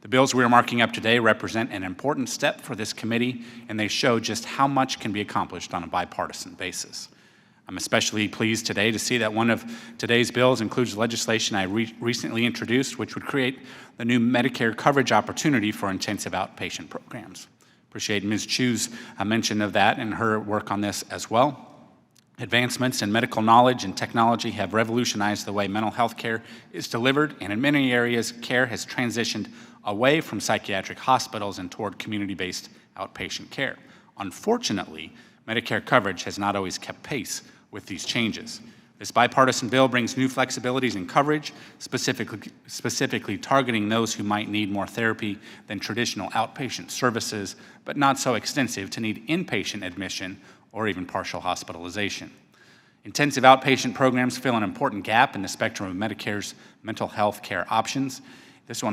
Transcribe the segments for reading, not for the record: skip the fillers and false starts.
The bills we are marking up today represent an important step for this committee, and they show just how much can be accomplished on a bipartisan basis. I'm especially pleased today to see that one of today's bills includes legislation I recently introduced, which would create the new Medicare coverage opportunity for intensive outpatient programs. Appreciate Ms. Chu's mention of that and her work on this as well. Advancements in medical knowledge and technology have revolutionized the way mental health care is delivered, and in many areas, care has transitioned away from psychiatric hospitals and toward community-based outpatient care. Unfortunately, Medicare coverage has not always kept pace with these changes. This bipartisan bill brings new flexibilities in coverage, specifically targeting those who might need more therapy than traditional outpatient services, but not so extensive to need inpatient admission or even partial hospitalization. Intensive outpatient programs fill an important gap in the spectrum of Medicare's mental health care options. This will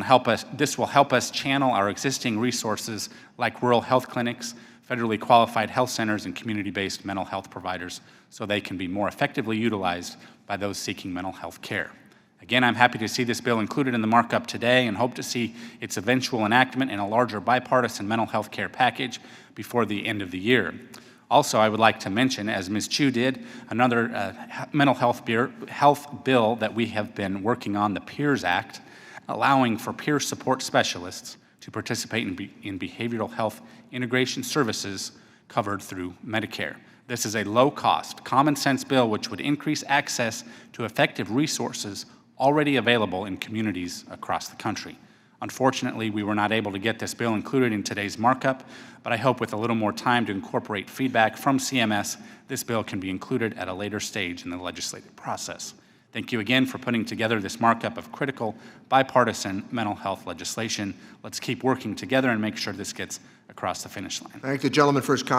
help us channel our existing resources like rural health clinics, federally qualified health centers, and community-based mental health providers so they can be more effectively utilized by those seeking mental health care. Again, I'm happy to see this bill included in the markup today and hope to see its eventual enactment in a larger bipartisan mental health care package before the end of the year. Also, I would like to mention, as Ms. Chu did, another mental health bill that we have been working on, the PEERS Act, allowing for peer support specialists to participate in behavioral health integration services covered through Medicare. This is a low-cost, common-sense bill which would increase access to effective resources already available in communities across the country. Unfortunately, we were not able to get this bill included in today's markup, but I hope with a little more time to incorporate feedback from CMS, this bill can be included at a later stage in the legislative process. Thank you again for putting together this markup of critical bipartisan mental health legislation. Let's keep working together and make sure this gets across the finish line. Thank the gentleman for his comments.